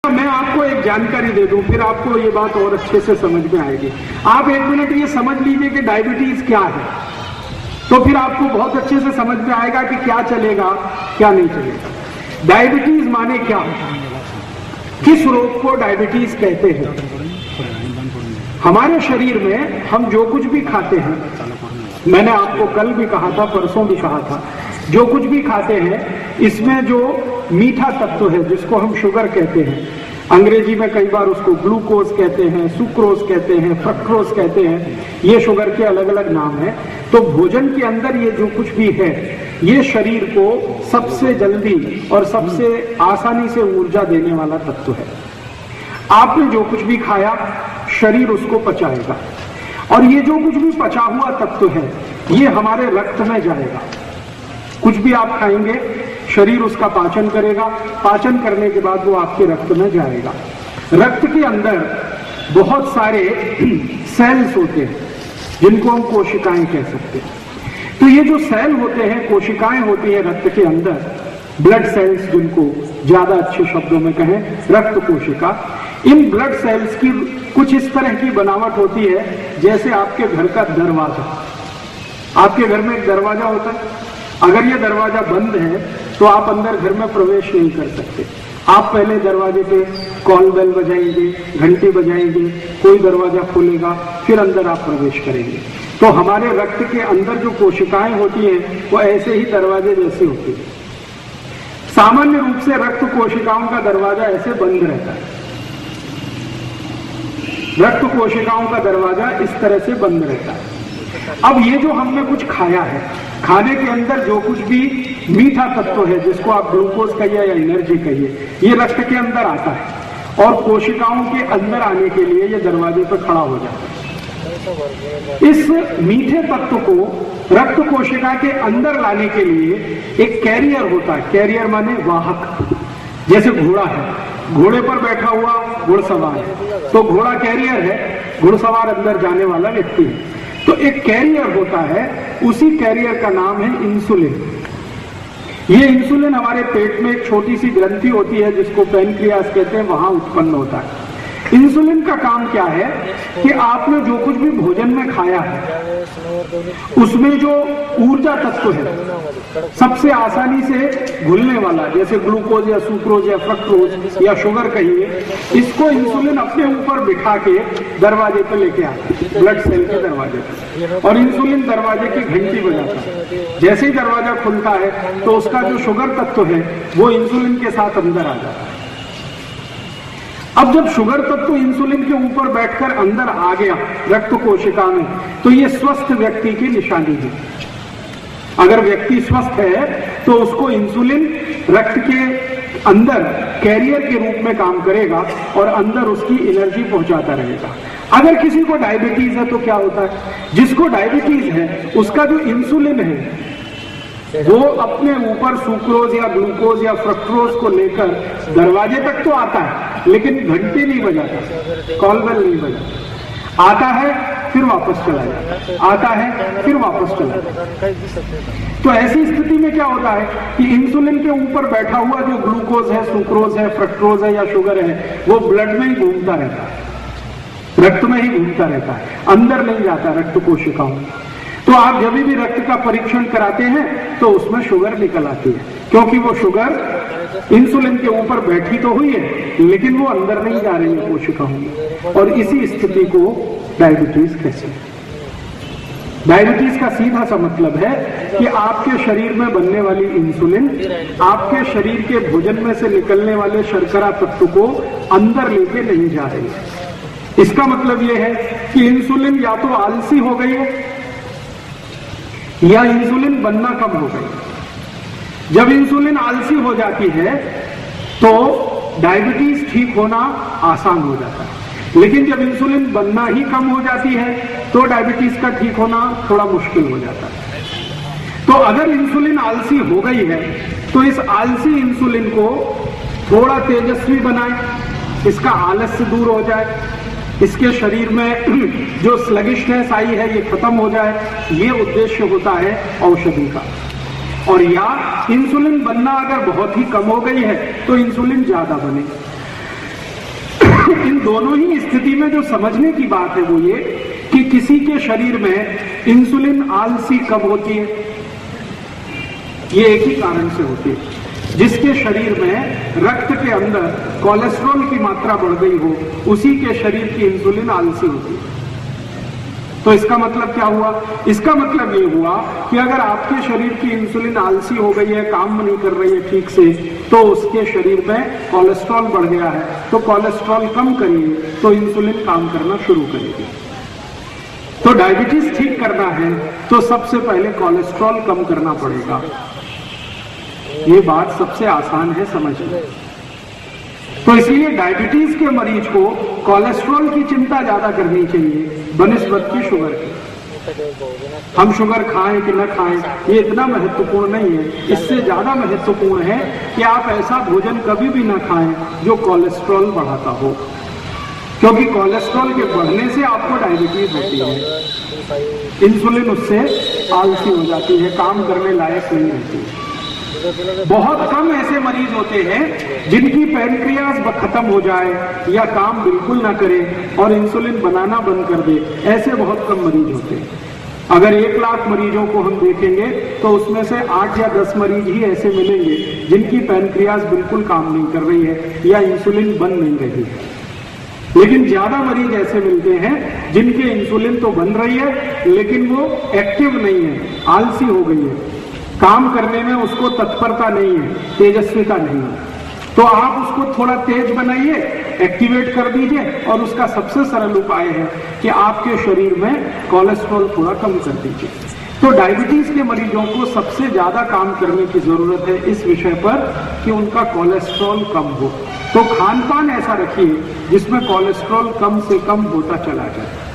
मैं आपको एक जानकारी दे दूं, फिर आपको ये बात और अच्छे से समझ में आएगी। आप एक मिनट ये समझ लीजिए कि डायबिटीज क्या है, तो फिर आपको बहुत अच्छे से समझ में आएगा कि क्या चलेगा क्या नहीं चलेगा। डायबिटीज माने क्या है, किस रोग को डायबिटीज कहते हैं। हमारे शरीर में हम जो कुछ भी खाते हैं, मैंने आपको कल भी कहा था, परसों भी कहा था, जो कुछ भी खाते हैं इसमें जो मीठा तत्व है जिसको हम शुगर कहते हैं, अंग्रेजी में कई बार उसको ग्लूकोज कहते हैं, सुक्रोज कहते हैं, फ्रक्टोज कहते हैं, ये शुगर के अलग अलग नाम हैं। तो भोजन के अंदर ये जो कुछ भी है ये शरीर को सबसे जल्दी और सबसे आसानी से ऊर्जा देने वाला तत्व है। आपने जो कुछ भी खाया शरीर उसको पचाएगा, और ये जो कुछ भी पचा हुआ तत्व है ये हमारे रक्त में जाएगा। कुछ भी आप खाएंगे शरीर उसका पाचन करेगा, पाचन करने के बाद वो आपके रक्त में जाएगा। रक्त के अंदर बहुत सारे सेल्स होते हैं जिनको हम कोशिकाएं कह सकते हैं। तो ये जो सेल होते हैं, कोशिकाएं होती हैं रक्त के अंदर, ब्लड सेल्स जिनको ज्यादा अच्छे शब्दों में कहें रक्त कोशिका, इन ब्लड सेल्स की कुछ इस तरह की बनावट होती है जैसे आपके घर का दरवाजा। आपके घर में एक दरवाजा होता है, अगर ये दरवाजा बंद है तो आप अंदर घर में प्रवेश नहीं कर सकते। आप पहले दरवाजे पे कॉल बेल बजाएंगे, घंटी बजाएंगे, कोई दरवाजा खोलेगा, फिर अंदर आप प्रवेश करेंगे। तो हमारे रक्त के अंदर जो कोशिकाएं होती हैं वो ऐसे ही दरवाजे जैसे होती है। सामान्य रूप से रक्त कोशिकाओं का दरवाजा ऐसे बंद रहता है, रक्त कोशिकाओं का दरवाजा इस तरह से बंद रहता है। अब ये जो हमने कुछ खाया है, खाने के अंदर जो कुछ भी मीठा तत्व है जिसको आप ग्लूकोज कहिए या एनर्जी कहिए, ये रक्त के अंदर आता है और कोशिकाओं के अंदर आने के लिए ये दरवाजे पर खड़ा हो जाता है। इस मीठे तत्व को रक्त कोशिका के अंदर लाने के लिए एक कैरियर होता है। कैरियर माने वाहक। जैसे घोड़ा है, घोड़े पर बैठा हुआ घुड़सवार है, तो घोड़ा कैरियर है, घुड़सवार अंदर जाने वाला व्यक्ति है। तो एक कैरियर होता है, उसी कैरियर का नाम है इंसुलिन। ये इंसुलिन हमारे पेट में एक छोटी सी ग्रंथि होती है जिसको पैनक्रियास कहते हैं, वहां उत्पन्न होता है। इंसुलिन का काम क्या है कि आपने जो कुछ भी भोजन में खाया है उसमें जो ऊर्जा तत्व है सबसे आसानी से घुलने वाला, जैसे ग्लूकोज या सुक्रोज या फ्रक्टोज या शुगर कहिए, इसको इंसुलिन अपने ऊपर बिठा के दरवाजे पे लेके आता है, ब्लड सेल के दरवाजे पे, और इंसुलिन दरवाजे की घंटी बजाता है। जैसे ही दरवाजा खुलता है तो उसका जो शुगर तत्व है वो इंसुलिन के साथ अंदर आ जाता है। अब जब शुगर तत्व इंसुलिन के ऊपर बैठकर अंदर आ गया रक्त कोशिका में, तो ये स्वस्थ व्यक्ति की निशानी है। अगर व्यक्ति स्वस्थ है तो उसको इंसुलिन रक्त के अंदर कैरियर के रूप में काम करेगा और अंदर उसकी एनर्जी पहुंचाता रहेगा। अगर किसी को डायबिटीज है तो क्या होता है, जिसको डायबिटीज है उसका जो इंसुलिन है वो अपने ऊपर सुक्रोज या ग्लूकोज या फ्रक्टोज को लेकर दरवाजे तक तो आता है लेकिन घंटी नहीं बजाता, कॉल बेल नहीं बजाता। आता है फिर वापस चला जाता, आता है फिर वापस चला जाता। तो ऐसी स्थिति में क्या होता है कि इंसुलिन के ऊपर बैठा हुआ जो ग्लूकोज है, सुक्रोज है, फ्रक्टोज है या शुगर है, वो ब्लड में ही घूमता रहता है, रक्त में ही घूमता रहता है, अंदर नहीं जाता रक्त कोशिकाओं। तो आप जब भी रक्त का परीक्षण कराते हैं तो उसमें शुगर निकल आती है, क्योंकि वो शुगर इंसुलिन के ऊपर बैठी तो हुई है लेकिन वो अंदर नहीं जा रही है कोशिकाओं में, और इसी स्थिति को डायबिटीज कहते हैं। डायबिटीज का सीधा सा मतलब है कि आपके शरीर में बनने वाली इंसुलिन आपके शरीर के भोजन में से निकलने वाले शर्करा तत्व को अंदर लेके नहीं जा रही है। इसका मतलब यह है कि इंसुलिन या तो आलसी हो गई है या इंसुलिन बनना कम हो गई। जब इंसुलिन आलसी हो जाती है तो डायबिटीज ठीक होना आसान हो जाता है, लेकिन जब इंसुलिन बनना ही कम हो जाती है तो डायबिटीज का ठीक होना थोड़ा मुश्किल हो जाता है। तो अगर इंसुलिन आलसी हो गई है तो इस आलसी इंसुलिन को थोड़ा तेजस्वी बनाए, इसका आलस्य दूर हो जाए, इसके शरीर में जो स्लगिशनेस आई है ये खत्म हो जाए, ये उद्देश्य होता है औषधि का। और या इंसुलिन बनना अगर बहुत ही कम हो गई है तो इंसुलिन ज्यादा बने। दोनों ही स्थिति में जो समझने की बात है वो ये कि किसी के शरीर में इंसुलिन आलसी कब होती है, ये एक ही कारण से होती है, जिसके शरीर में रक्त के अंदर कोलेस्ट्रॉल की मात्रा बढ़ गई हो, उसी के शरीर की इंसुलिन आलसी होती है। तो इसका मतलब क्या हुआ? इसका मतलब ये हुआ कि अगर आपके शरीर की इंसुलिन आलसी हो गई है, काम नहीं कर रही है ठीक से, तो उसके शरीर में कोलेस्ट्रॉल बढ़ गया है, तो कोलेस्ट्रॉल कम करिए तो इंसुलिन काम करना शुरू करेगी। तो डायबिटीज ठीक करना है तो सबसे पहले कोलेस्ट्रॉल कम करना पड़ेगा। ये बात सबसे आसान है समझना। तो इसलिए डायबिटीज के मरीज को कोलेस्ट्रॉल की चिंता ज्यादा करनी चाहिए बनिस्बत की शुगर की। हम शुगर खाएं कि न खाएं ये इतना महत्वपूर्ण नहीं है, इससे ज्यादा महत्वपूर्ण है कि आप ऐसा भोजन कभी भी न खाएं जो कोलेस्ट्रॉल बढ़ाता हो, क्योंकि कोलेस्ट्रॉल के बढ़ने से आपको डायबिटीज होती है, इंसुलिन उससे आलसी हो जाती है, काम करने लायक नहीं रहती है। बहुत कम ऐसे मरीज होते हैं जिनकी पैनक्रियाज खत्म हो जाए या काम बिल्कुल ना करे और इंसुलिन बनाना बंद कर दे, ऐसे बहुत कम मरीज होते हैं। अगर 1 लाख मरीजों को हम देखेंगे तो उसमें से 8 या 10 मरीज ही ऐसे मिलेंगे जिनकी पैनक्रियाज बिल्कुल काम नहीं कर रही है या इंसुलिन बन नहीं रही है। लेकिन ज्यादा मरीज ऐसे मिलते हैं जिनके इंसुलिन तो बन रही है लेकिन वो एक्टिव नहीं है, आलसी हो गई है, काम करने में उसको तत्परता नहीं है, तेजस्विता नहीं है। तो आप उसको थोड़ा तेज बनाइए, एक्टिवेट कर दीजिए, और उसका सबसे सरल उपाय है कि आपके शरीर में कोलेस्ट्रॉल थोड़ा कम कर दीजिए। तो डायबिटीज के मरीजों को सबसे ज्यादा काम करने की जरूरत है इस विषय पर कि उनका कोलेस्ट्रॉल कम हो। तो खान पान ऐसा रखिए जिसमें कोलेस्ट्रॉल कम से कम होता चला जाए।